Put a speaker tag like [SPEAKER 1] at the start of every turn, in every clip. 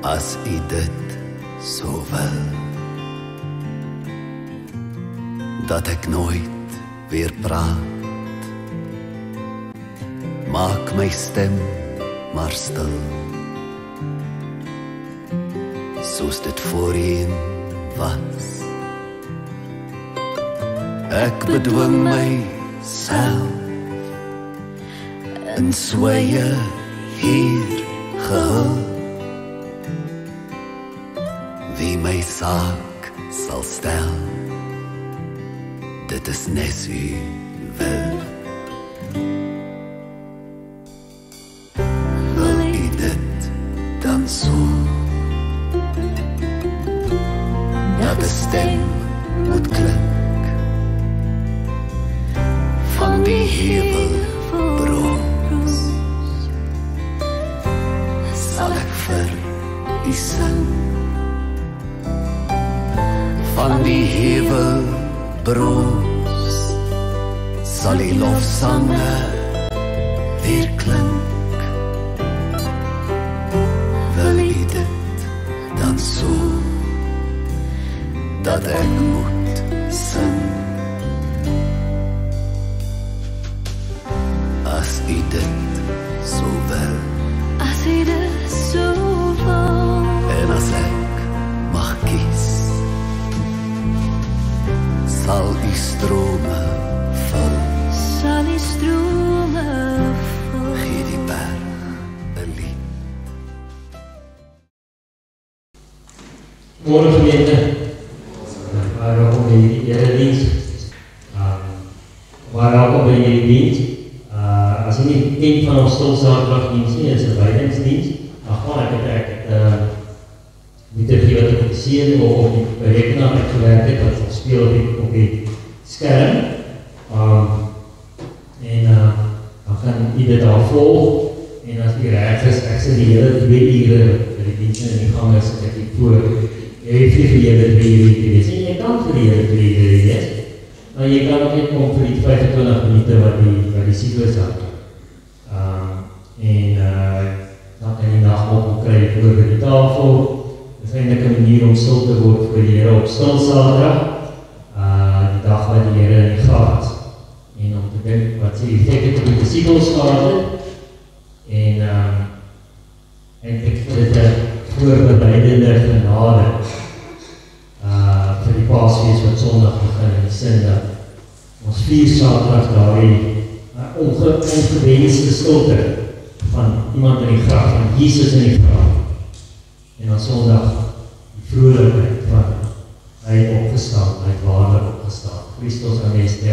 [SPEAKER 1] As u dit so wil, dat ek nooit weer praat, maak my stem maar stil, soos dit voorheen was. Ek bedwing myself in sweye hier gehul. Wie my saak sal stel, dit is nes u wil. Wil u dit dan so, dat de stem moet klink van die hemelbroos, sal ek vir u sing. Van die hemelbroos sal die lofsange weer klink. Wil u dit dan so, dat ek moet sing? As u dit so wil,
[SPEAKER 2] as u dit so wil,
[SPEAKER 1] en as ek mag kies, sal die strome vul,
[SPEAKER 2] sal die strome vul.
[SPEAKER 1] Gee die berg 'n lied.
[SPEAKER 3] Môre gemeente, welkom by hierdie erediens. Welkom by hierdie diens. As jy nie ken van ons Stilsaterdagdiens nie, is 'n wydingsdiens. Ek het die tegniek wat ek geseën of die rekenaar het gewerk het, wat speel op die skerm. Dan kan u dit daar volg, en as u reg is, ek sê die hele 2 ure by die dienste in die gang is, ek hier voor, jy het vir die hele 2 ure te wees, en jy kan vir die hele 2 ure wees, maar jy kan ook net kom vir die 25 minute wat die cyklus had. Dan kan jy nagmaal kry voor by die tafel. Dit is eintlik 'n manier om stil te word vir die Here op Stilsaterdag, die dag wat die Here in die graf is. En om te dink wat sy effek het op die disippels gehad het, en eintlik vir dit 'n voorbereidende genade vir die Paasfees wat Sondag begin, in die sin dat ons 4 Saterdag daardie ongewenste stilte van iemand in die graf, van Jesus in die graf. En dan Sondag die vrolikheid van hy het opgestaan, hy het waarlik opgestaan. Christus aneste,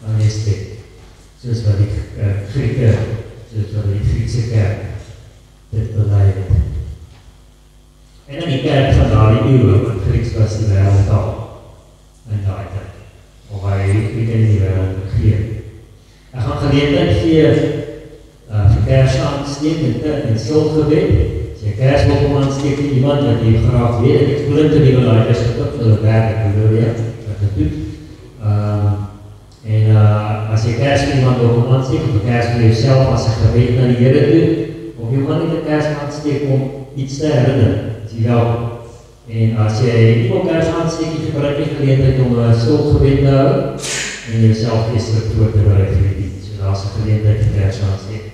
[SPEAKER 3] aneste. Soos wat die Grieke, soos wat die Griekse kerk dit bely het. En in die kerk van daardie eeuwe, want Grieks was die wêreldtaal in daai tyd, of hy het in die wêreld gegee. Ek gaan geleentheid gee vir Kersaansteek en stilgebed. As jy Kers wil kom aansteek vir iemand wat jy graag weet, ek het volgende die beleiders gekop vir hulle werk, ek wil weet wat het doet. As jy Kers vir iemand wil kom aansteek, of Kers vir jouself as een gebed na die Here doen, of jy man nie die Kers aansteek om iets te herinner, is jy welkom. En as jy nie wil Kers aansteek, jy gebruik die geleentheid om een stilgebed te hou, en jouself geestelik voor te bereid vir die dienst. So daar is een geleentheid vir Kers aansteek.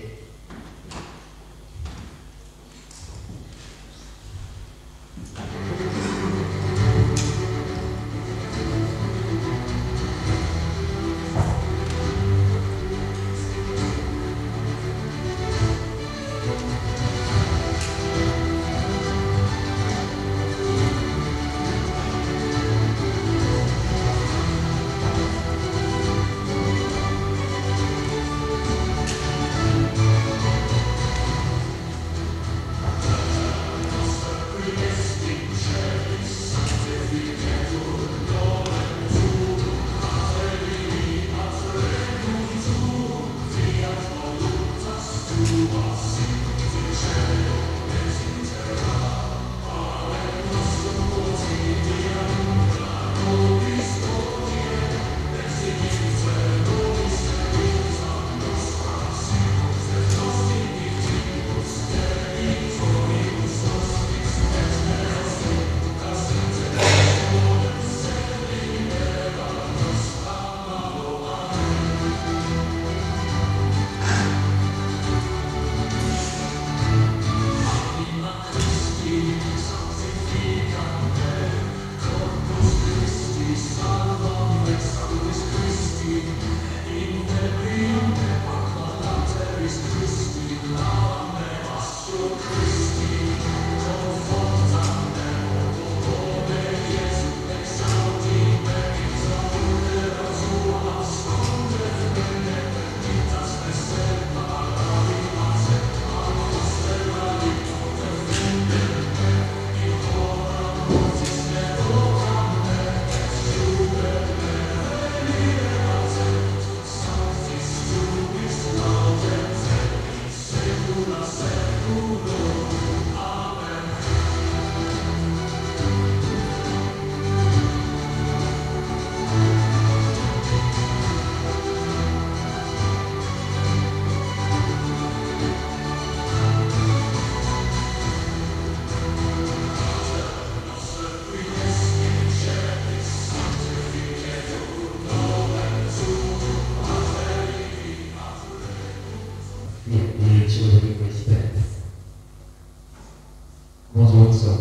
[SPEAKER 3] gesprek. Kom ons word so.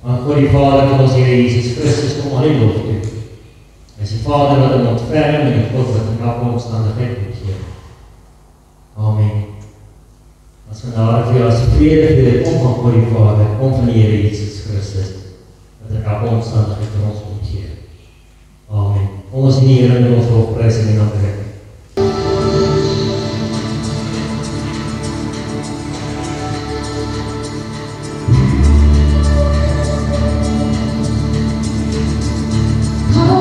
[SPEAKER 3] Want God die Vader van ons Here Jesus Christus kom aan die lof toe. Hy is die Vader wat hom ontferm en die God wat in elke omstandigheid moet gee. Amen. As genade vir jou, as vrede vir dit kom van God die Vader, kom van die Here Jesus Christus, wat in elke omstandigheid vir ons moet gee. Amen. Ons in die Here met ons lofprys en aanbid.
[SPEAKER 2] Now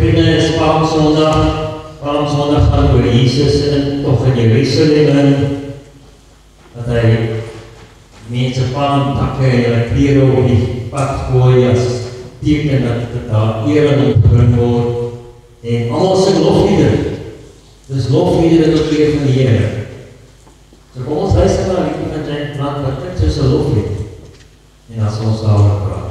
[SPEAKER 3] vrienden is Palmsondag. Palmsondag gaan oor Jesus in tog in Jerusalem in. Dat hy mense palmtakke en hulle klere op die pad gooi as teken dat daar eer aan hom gebring word. En almal sing lofliedere. Dis lofliedere tot eer van die Here. So kom ons luister na 'n liedjie van James Blunt wat klink soos 'n loflied. En dan sal ons daaroor praat.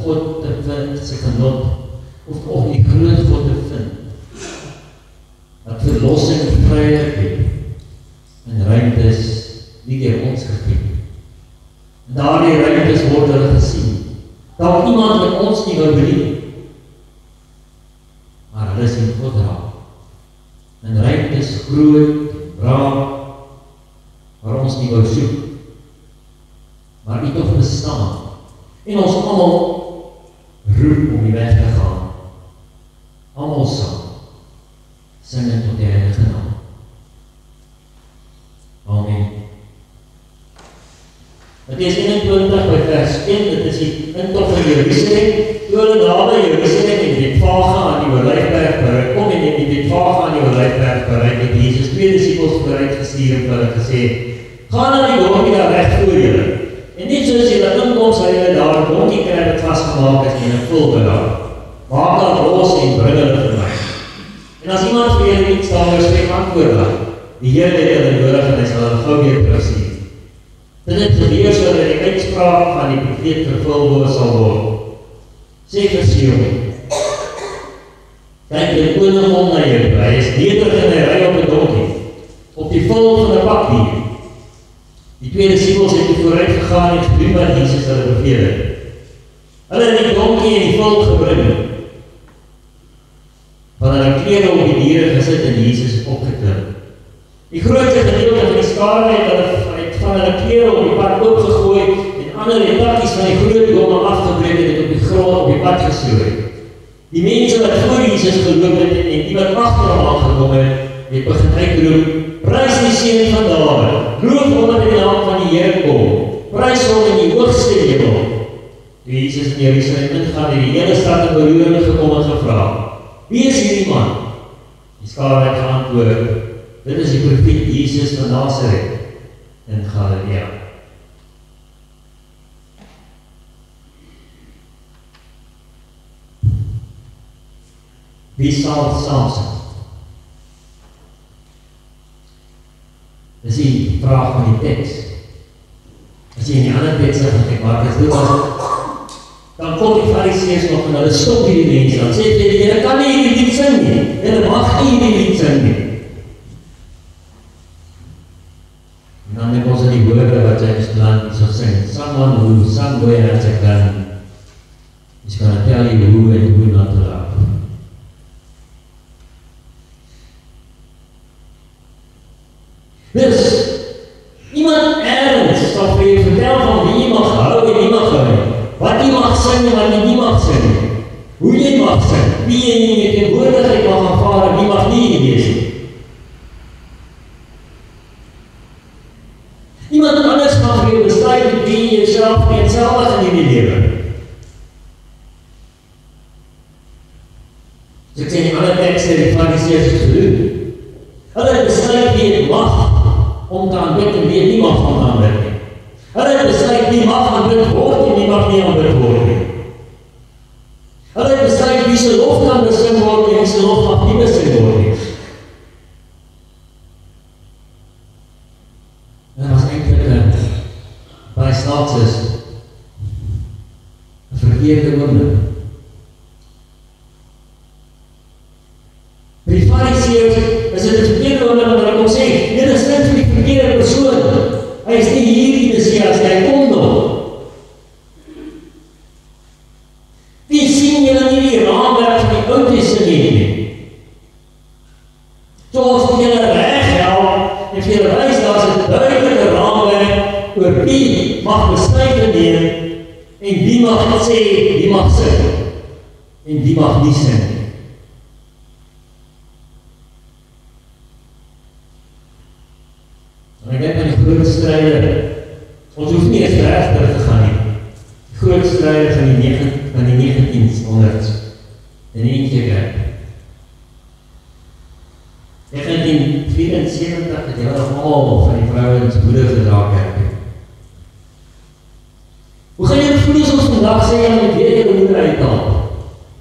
[SPEAKER 3] God te vind, sy genot, of die groot God te vind. En daardie ruimtes word hulle gesien. Dalk iemand wat ons nie wou bedien, maar hulle sien God raak. En ruimtes groot, braaf, waar ons nie wou soek, maar die toch bestaan. En ons almal roep om die weg te gaan. Almal saam, singend tot die heilige naam. Amen. Mattheus 21 by vers 1, dit is die intog van Jerusalem. Toe hulle naby Jerusalem en Betfage aan die Olijfberg bereik kom en die Betfage aan die Olijfberg bereik, het Jesus 2 disippels vooruit gestuur en vir hulle gesê, gaan na die donkie daar reg voor julle. En net soos julle inkom, sal julle daar 'n donkie kry wat vasgemaak is en 'n vul bedaar. Maak dat los en bring hulle vir my. En as iemand vir julle iets daaroor sê, antwoord dan. Die Here het hulle nodig en hy sal hulle gou weer terugstuur. Dit het gebeur sodat die uitspraak van die profeet vervul sal word. Sê vir Sion, kyk die koning om na jou, hy is nederig en hy ry op 'n donkie, op die vul van 'n pakdier. Die 2 disippels het toe vooruit gegaan en gedoen wat Jesus hulle beveel het. Hulle het die donkie en die vul gebring, van hulle klere op die diere gesit en Jesus opgeklim. Die grootste gedeelte van die skare het hulle van hulle klere op die pad oopgegooi en ander het takkies van die groot bome afgebreek en het op die grond op die pad gestrooi. Die mense wat voor Jesus geloop het en die wat agter hom aangekom het begin uitroep, prys die Seun van Dawid, loof hom in die naam van die Here kom, prys hom in die hoogste hemel. Toe Jesus in Jerusalem ingaan, het die hele stad in beroering gekom en gevra, wie is hierdie man? Die skare het geantwoord, dit is die profeet Jesus van Nazareth in Galilea. Wie sal saamsit? Dis die vraag van die teks. As jy in die ander teks gaan kyk, maar as dit was, dan kom die fariseërs nog en hulle stop hierdie mense, dan sê jy, julle kan nie hierdie lied sing nie, julle mag nie hierdie lied sing nie. En dan het ons die woorde wat James Blunt so sing, someone who somewhere has a gun is going to tell you who and who not to love. Dus, iemand ergens sal vir jy vertel van wie jy mag hou en nie mag hou nie. Wat jy mag sing en wat jy nie mag sing nie. Hoe jy mag sing, wie jy nie met die woordigheid mag aanvaar en wie mag nie wees nie. Iemand anders mag weer besluit met wie jy jouself eenselfig in die lewe. So ek sê die ander tekste die fariseërs gedoen. Hulle besluit wie het mag om te aanbid en wie nie mag om te aanbid nie. Hulle besluit wie mag aanbid word en wie mag nie aanbid word nie. Hulle besluit wie se lof kan besing word en wie se lof mag nie besing word nie. En as eintlik baie snaaks is 'n verkeerde oomblik. Vir die fariseërs is dit 'n verkeerde oomblik wat hulle kom sê, dit is net vir die verkeerde persoon. Hy is nie hierdie Messias, hy kom nog. Wie sien julle nie die raamwerk van die Ou Testament nie? So as jy julle reghelp, en vir julle wys, daar is 'n duidelike raamwerk oor wie mag besluite neem, en wie mag sê, wie mag sing, en wie mag nie sing. En ek dink aan die groot stryde, ons hoef nie eens reg terug te gaan nie. Die groot stryde van die 1900s, in eentjie kerk. 1974 het hulle al van die vrouens moeder gedra kerk. Hoe gaan jy voel as ons vandag sê, jy moet weer jou moeder uithaal,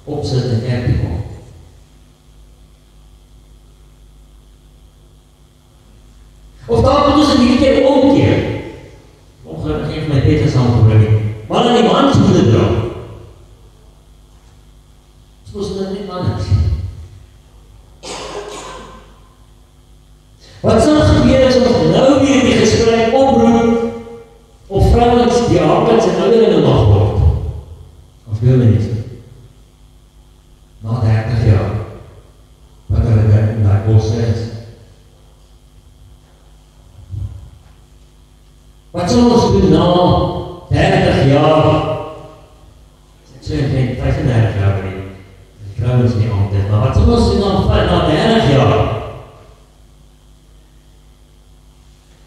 [SPEAKER 3] opsit en kerk te kom? Of daar moet ons in die keer omkeer. Ongelukkig heeft my Peter saamgebring. Maar dan die man moet dra. Soos dit net anders. Wat sal gebeur as ons nou weer die gesprek oproep of vrouens ons die arbeid se ouder in 'n mag word. Of wil nie. Na 30 jaar. Wat hulle in daai bos is. Wat sal ons doen na 30 jaar? So in 35 jaar die vrouens nie altyd, maar wat sal ons doen na 30 jaar?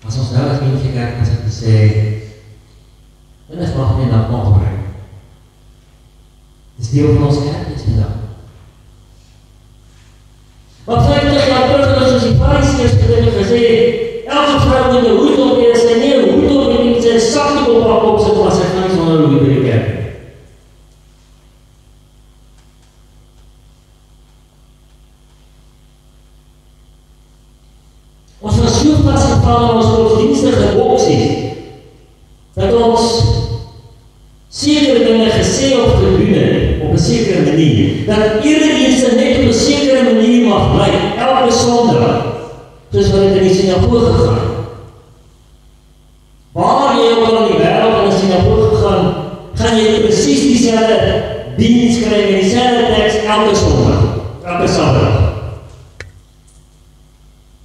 [SPEAKER 3] As ons nou as kindje kyk, as ek sê, en ons mag nie na mag bring. Dis deel van ons kerkens vandag. Wat 50 jaar terug het ons die Fariseërs gesê, elke vrou moet 'n hoed op hê, as sy nie 'n hoed op het, moet sy 'n sakdoek op haar kop sit, maar sy gaan nie sonder 'n hoed by die kerk. Ons was so vasgevang in ons godsdienstige boksies, dat ons sekere dinge gesê of gedoen het, op 'n sekere manier, dat eredienste net op 'n sekere manier mag bly, elke Sondag, soos wat het in die sinagoge gaan. Waar jy ook al in die wêreld in die sinagoge gaan jy presies dieselfde diens kry en dieselfde teks elke Sondag, elke Saterdag.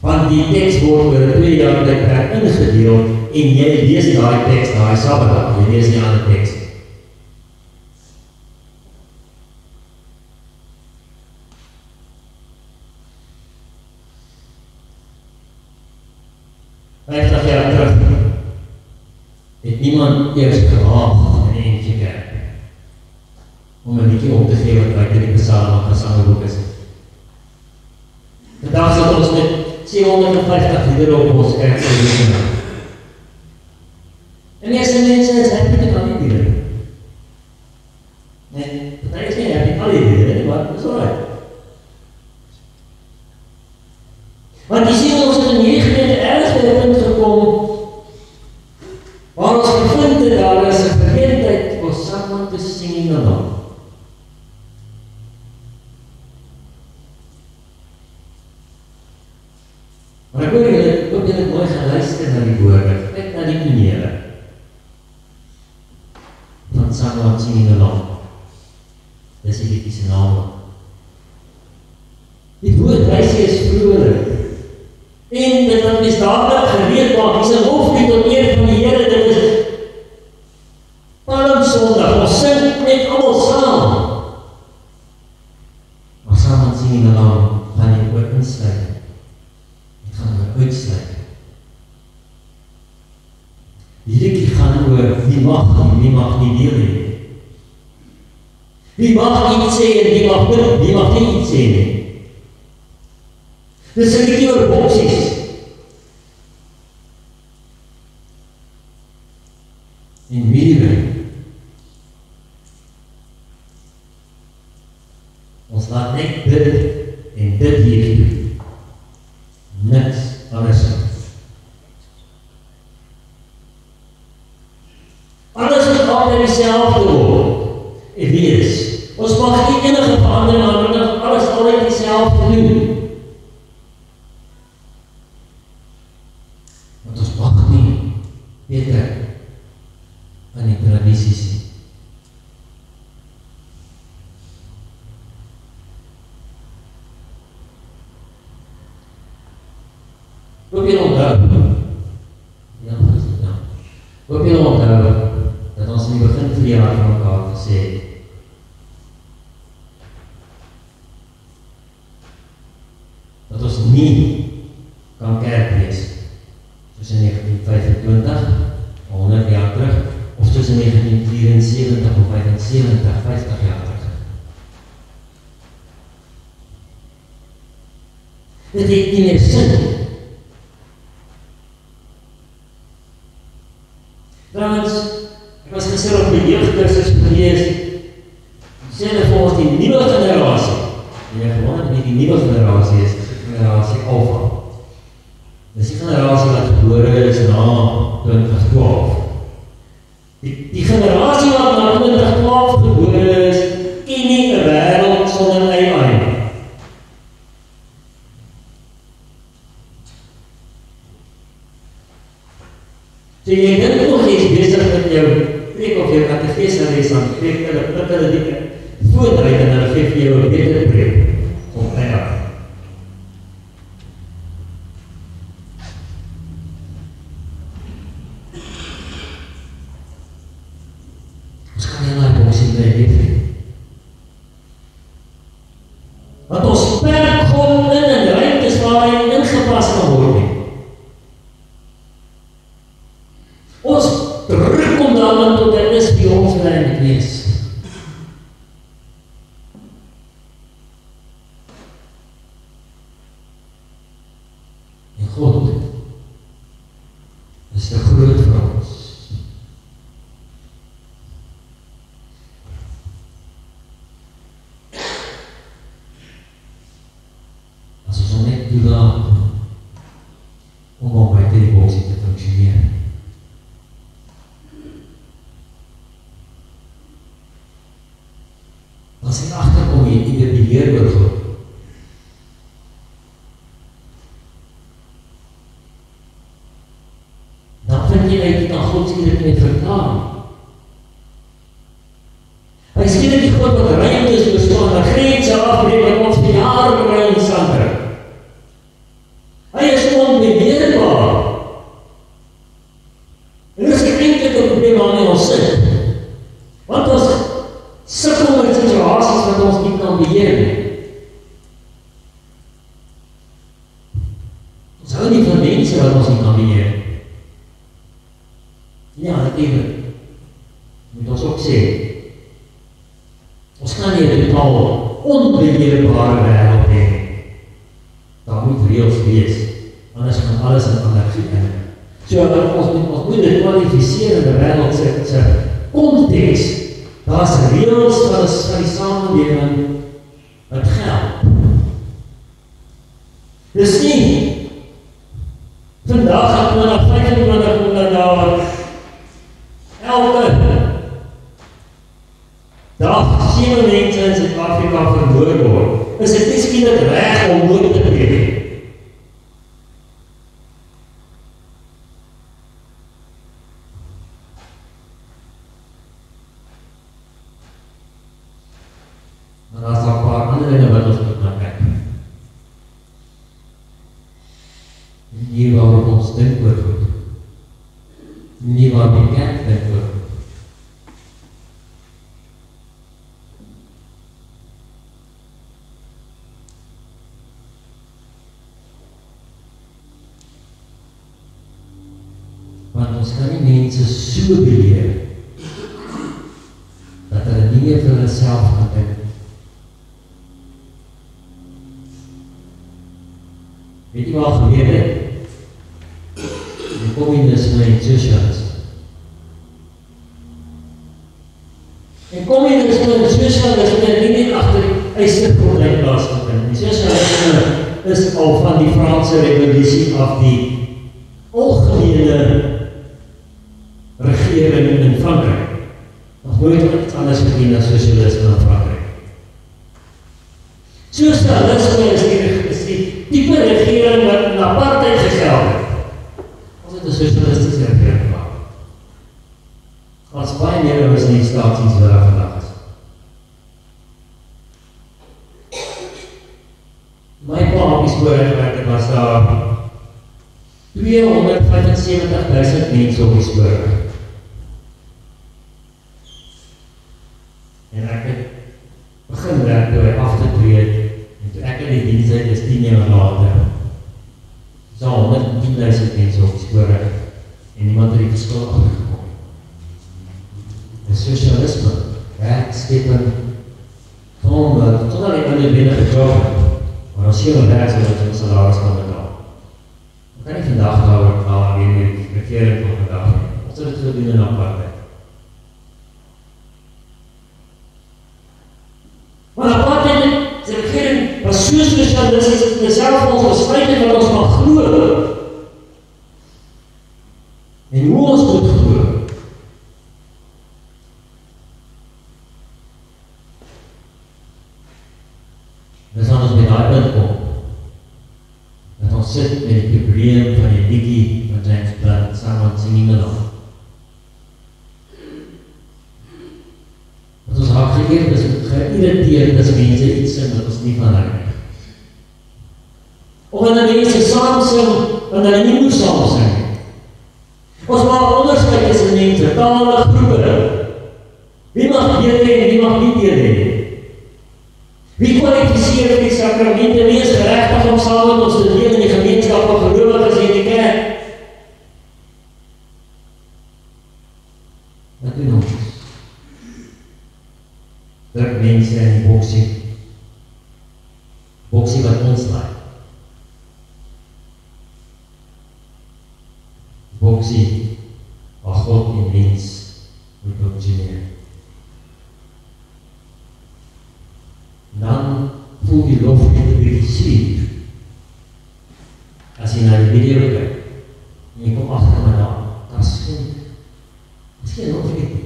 [SPEAKER 3] Want die teks word oor 2 jaar tydperk ingedeel en jy lees daai teks daai Saterdag, jy lees nie ander teks. Het niemand eers geraak in die eentje kerk om 'n liedjie op te gee wat buite die psalme en gesangboek is. Vandag sal ons met 750 liedere op ons kerk sal doen. En meeste mense is happy met al die liedere. Nee, party is nie happy met al die liedere, maar dis alright. Want die sien ons het in hierdie gemeente ergens by 'n punt gekom waar ons gevind het, daar is 'n geleentheid om saam te sing in die naam. Maar ek hoop julle mooi geluister na die woorde, kyk na die maniere van saam sing in die naam. Dis die liedjie se naam. Die woordwys is vrolik. En dit wat mens dadelik gereed maak, is 'n loflied tot eer van die Here. Dit is Palmsondag, ons sing net almal saam. Maar saam sing in die naam, gaan jy ook insluit. Jy gaan ook uitsluit. Die liedjie gaan oor wie mag nie deel hê. Wie mag iets sê en wie mag nie iets sê nie. Dis 'n liedjie oor boksies. En wie ons laat net dit en dit hier doen. Niks anders. Alles is altyd dieselfde word. En wees. Ons mag nie enige verandering aan, alles altyd dieselfde doen. Want ons mag nie beter aan die tradisies nie. Hoop jy onthou, dat ons in die begin van die jaar van mekaar gesê het, dat ons nie kan kerk wees, soos in 1925, 100 jaar terug, of soos in 1974 of 75, 50 jaar terug. Dit het nie meer sin. Trouwens, ek was gister op die jeugdkursus gewees, sê hulle volgens die nuwe generasie, en jy gewoonlik nie die nuwe generasie is, die generasie Alpha. Dis die generasie wat gebore is na 2012. Die generasie wat na 2012 gebore is, ken nie 'n wêreld sonder AI nie. So jy dink nog jy is besig met jou jou katekese dan geef hulle die voordraai en hulle geef vir jou 'n beter preek op tyd. Ons kan nie in daai boksie bly leef nie. Want ons perk God in ruimtes waar hy ingepas kan word nie. Ons druk om daarin tot dit is die ons wil wees. En God is te groot vir ons. As ons hom net toelaat om hom buite die boksie te functioneer. As hy agterkom jy die beheer oor God. Dan vind jy uit dat God sê dit net verklaar. Hy sê dat die God wat ruimtes bestaan, dat grense afbreek wat ons vir jare bereid in stand trek. Hy is onbeheerbaar. En dit is die enkelike probleem waarmee ons sit. Want ons sukkel met situasies wat ons nie kan beheer nie. Ons hou nie van mense wat ons nie kan beheer. Ja, natuurlijk. Moet ons ook sê. Ons kan nie 'n totaal onbeheerbare wêreld hê. Daar moet reëls wees. Anders gaan alles in anargie in. So, ons moet dit kwalifiseer in die wêreld se konteks. Daar's reëls van die samelewing wat geld. Dis nie vandag 25 daar elke dag 7 mense in Suid-Afrika vermoor word. Is dit nie skielik reg om moord te pleeg? Maar daar is ook 'n paar ander dinge wat ons moet kyk. Nie waar ons dink oor goed. Nie waar we kerk dink oor goed. Want ons kan nie mense so beheer dat hulle nie meer vir hulle self kan dink. Weet jy waar gebeur het? Die communisme en socialisme. En communisme en socialisme het nie net agter die eistergordyn plaasgevind. Die socialisme is al van die Franse revolusie af die algemene regering in Frankryk. Nog nooit iets anders gedien as socialisme in Frankryk. Socialisme is die type regering wat in apartheid gestel het. Ons het 'n sosialistische regering gemaak. Als baie meer is nie staatsies wat daar vandag is. My pa op die spoorweg was daar 275.000 mense op die spoorweg. En ek het begin werk toe hy af te tree. En toe ek in die dienst uit is 10 jaar later, so 110.000 mense op die spoorweg en niemand het die verskil achtergekom. En socialisme, werkskepping, totdat die ander wenige job het, maar as jy wel werk so dat jy salaris kan betaal. Dan kan nie vandag daar weer die regering van vandag nie. Ons het dit gedoen in apartheid. Maar apartheid die regering was so socialisties en self ons besluit wat ons mag glo. En hoe ons moet glo. Dis aan ons by daai punt kom. Dat ons sit met die probleem van die liedjie van James Blunt, Someone Singing Along. geïrriteerd as mense iets sing wat ons nie van hulle nie. Of wanneer mense saam sing, wanneer hulle nie moet saam sing nie. Ons maak onderskeid tussen mense, tale, groepe. Wie mag deel hê en wie mag nie deel hê nie. Wie kwalifiseer die sakramente, wie is geregtig om saam met ons te deel in die gemeenskap van gelowiges en die kerk? Wat doen ons? Druk mense in die boksie wat ons laai. Boksie waar God en mens moet functioneer. Dan voel die loflied 'n bietjie sweet. As jy na die video kyk, en jy kom agter maar daar is geen loflied nie.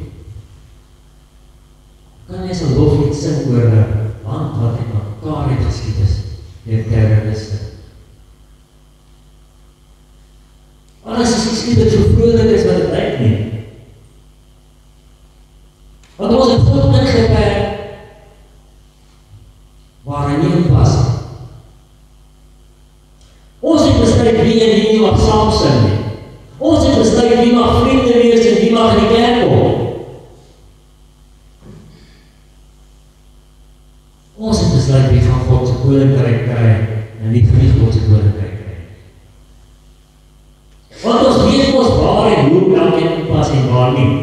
[SPEAKER 3] Kan jy so loflied sing oor 'n land wat in mekaar het geskiet is deur terroriste? Alles is geskied wat so vrolik is wat dit lyk nie. Want ons het God ingeperk waar hy nie pas. Ons het besluit wie en wie nie mag saam sing nie. Ons het besluit wie mag vriende wees en wie mag in die kerk kom. Ons het besluit wie van God se koninkryk kry en wie nie God se koninkryk kry. Want ons weet ons waar en hoe elkeen pas en waar nie.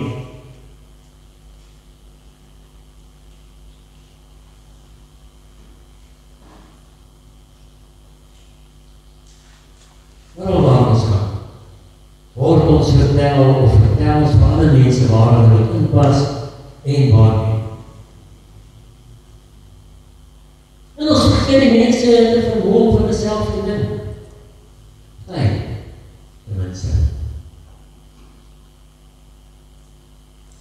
[SPEAKER 3] Waarom waar ons gaan? Word ons vertel of vertel ons van ander mense waar hulle dit inpas en waar nie. En ons vergeet die mense te verhoog van dezelfde ding. Nee, die mense.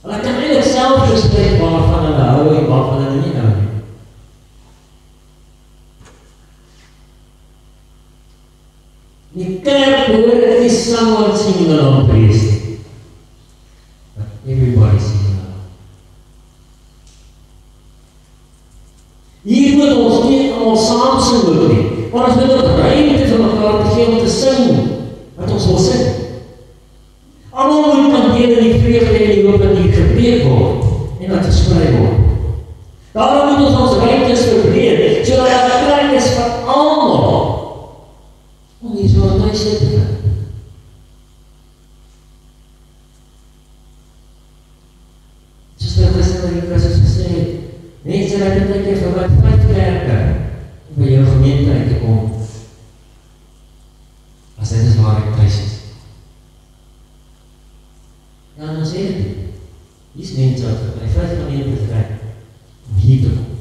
[SPEAKER 3] Hulle kan eintlik self bespreek waarvan hulle hou en waarvan hulle nie hou nie. Die kerk behoort dit nie someone singing along praise nie. But everybody singing along. Hier moet ons nie allemaal saam sing ook nie, maar ons moet ook ruimte vir mekaar te gee om te sing wat ons wil sing. Allemaal moet kan deel in die vreugde en die hoop wat hier gepreek word en wat gesprei word. Daarom moet ons ons ruimtes verbreed, sodat daar plek is vir almal om hier so aan huis te gaan. Soos wat Christus in Christus gesê het, mense wat dit net vir wat 5 kerke om by jou gemeente uit te kom, as dit is waar ek thuis is. Ja, dan sê dit nie. Hier is mense wat by 5 gemeente te krijg, om hier te kom.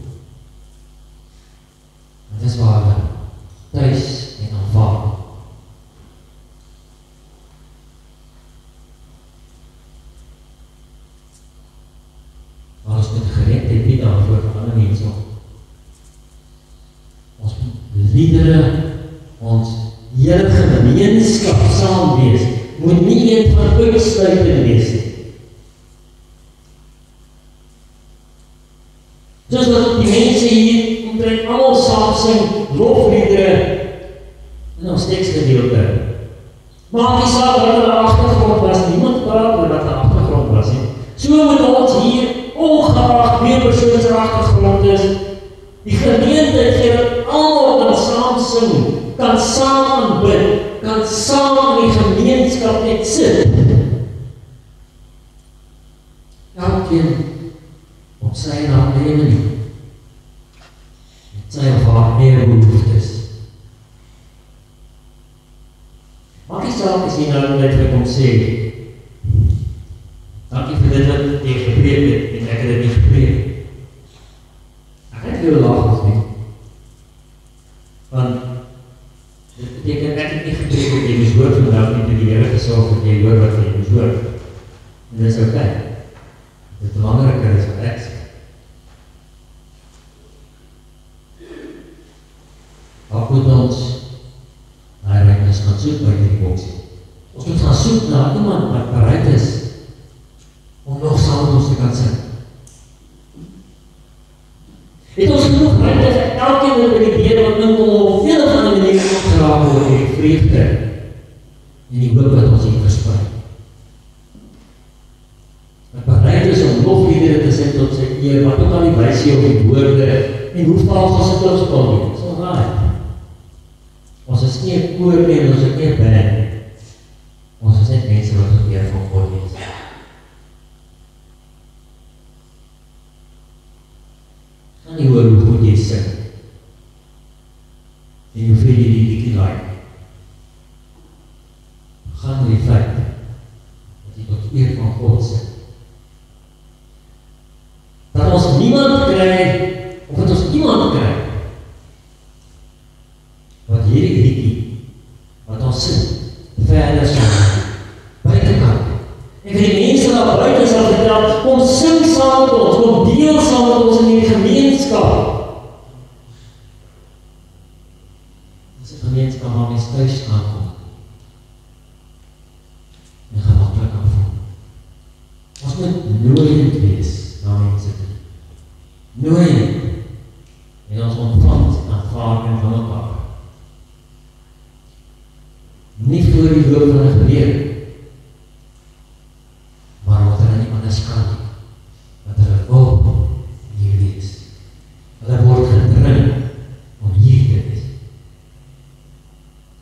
[SPEAKER 3] Dit is waar hulle thuis en aanvaard. Maar ons moet gereedheid bied daarvoor van ander mense. Ons moet liedere, ons hele gemeenskap saam wees, moet nie een van uitsluitend wees nie. Soos wat die mense hier omtrent almal saam sing, lofliedere in ons tekstgedeelte. Maak nie saak wat hulle agtergrond was, niemand praat oor wat hulle agtergrond was nie. So moet ons hier, ongeacht wie persoon se agtergrond is, die gemeente gee dat almal kan saam sing, kan saam aanbid, kan saam in die gemeenskap net sit. Elkeen op sy naam sy of haar meer behoeftes. Maak die saak as jy nou net vir kom sê, dankie vir dit wat jy gepreek het, en ek het dit nie gepreek. Ek het veel laag as nie. Want, dit beteken ek het nie gepreek wat jy moes hoor vandag nie, toe die Here gesorg dat jy hoor wat jy moes hoor. En dit is oké. Dit belangriker is wat ek sê. Wat moet ons na ruimtes gaan soek buiten die boksie? Ons moet gaan soek na iemand wat bereid is om nog saam met ons te kan sing. Het ons genoeg ruimte vir elkeen wat by die deur wat nou kom op een of ander manier opgeraak word deur die vreugde en die hoop wat ons hier versprei. Wat bereid is om lofliedere te sing tot sy eer, wat ook al die wysie op die woorde en hoe vals ons dit opspel nie. Dis alright. Ons is nie 'n koor nie en ons is nie 'n band nie. Ons is net mense wat geweer van God is. Gaan nie hoor hoe goed jy sing en hoeveel jy die liedjie like. Gaan oor die feit dat jy tot eer van God sing. Dat ons niemand kry, of dat ons iemand kry wat hierdie liedjie wat ons sing verder sal buitekant. En vir die mense daar buiten sal vertel, kom sing saam met ons, kom deel saam met ons in die gemeenskap. Dis 'n gemeenskap waar mens thuis kan kom. En gemakkelijk kan voel. Ons moet nooit wees na mense toe. Nooit. En ons ontvang aanvaarding van mekaar. Nie voor die loop van 'n gebeur, maar wat hulle nie anders kan nie, wat hulle wil hier wees. Hulle word gedring om hier te wees.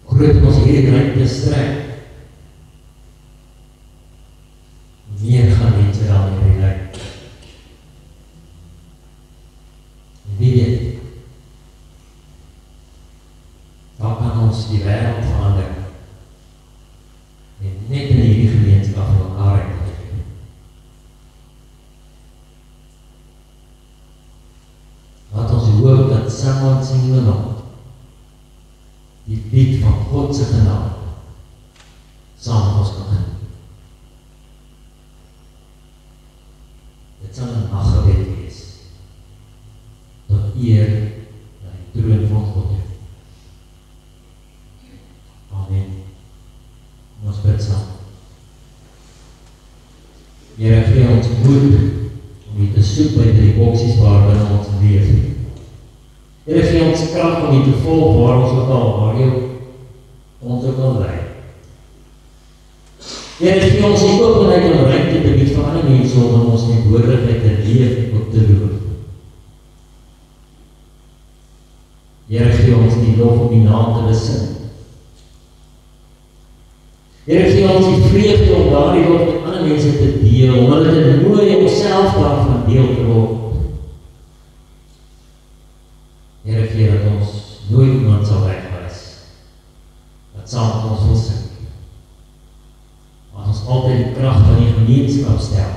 [SPEAKER 3] Groot ons hierdie ruimte strek, meer gaan mense daarmee bereik. En wie weet, daar kan ons die wêreld verander. En net in hierdie gemeenskap van mekaar uitgeef. Laat ons hoop dat someone sing along, die lied van God se genade, saam met ons kan gaan. Dit sal 'n naggebed wees, tot eer na die troon van God. Amen. Ons bid saam. Here, gee ons moed om U te soek by die boksies waar binne ons leef. Here, gee ons krag om U te volg waar ons ook al, waar U ons ook al lei. Here, gee ons die openheid om ruimte te bied vir ander mense om in ons teenwoordigheid te leef en op te loop. Here, gee ons die lof om U naam te besing. Here, gee ons die vreugde om daardie lof met ander mense te deel, om hulle te nooi om self daarvan deel te word. Here, gee dat ons nooit iemand sal wegwys, wat saam met ons wil sing. Maar ons altyd die krag van die gemeenskap stel,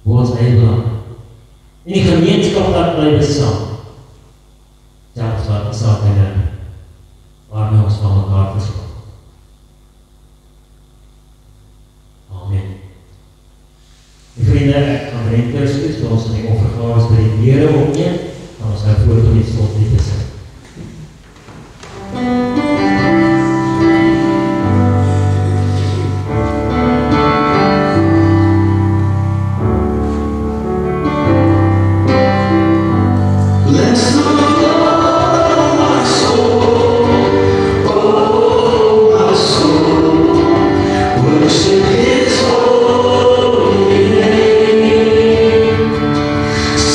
[SPEAKER 3] hoe ons eie belang. En die gemeenskap laat bly bestaan. Selfs wat saak en waarmee ons van mekaar verskil. Amen. Die vriende, ek gaan brengen Christus, ons in die offergaves by die Here opneem, en ons gaan voort om die slotlied te sing.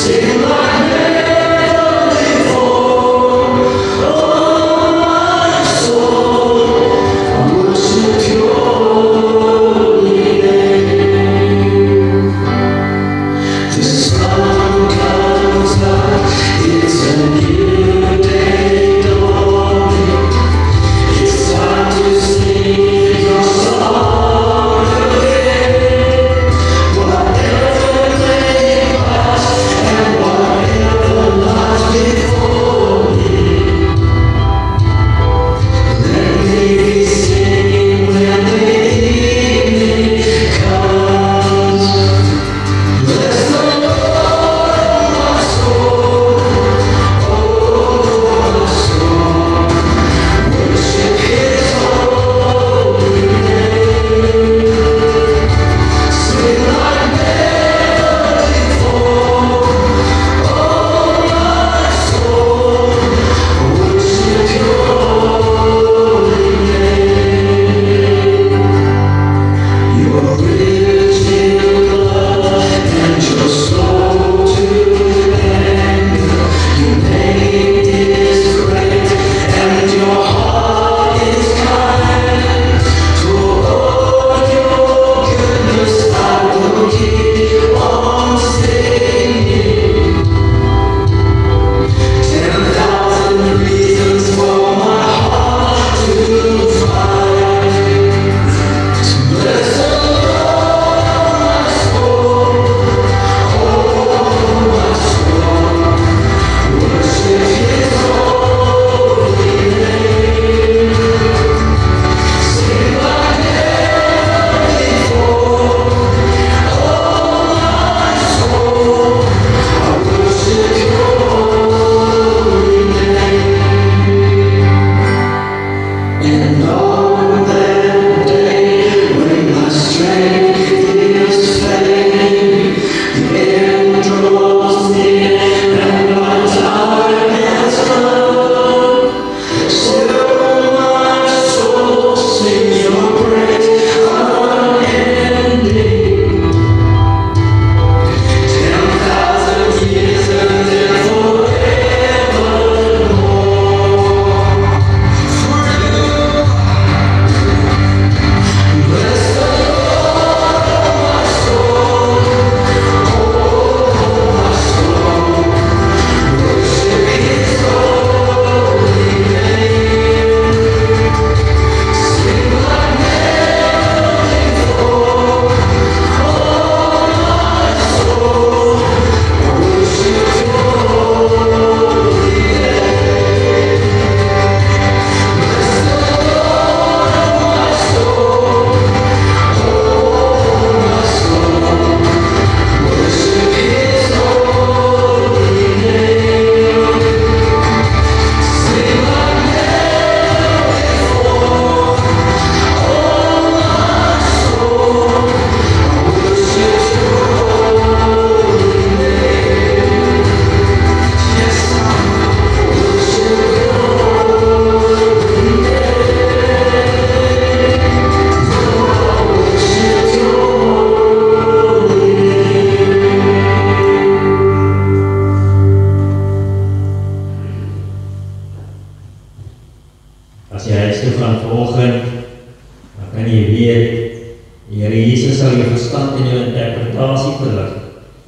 [SPEAKER 4] Sing like never before.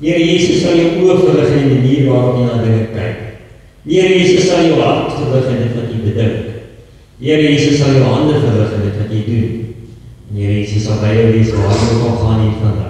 [SPEAKER 3] Here Jesus sal jou oë verlig in die manier waarop jy na dinge kyk. Here Jesus sal jou hart verlig in dit wat jy bedink. Here Jesus sal jou hande verlig in dit wat jy doen. En Here Jesus sal by jou wees waar jy ook al gaan hier vandag.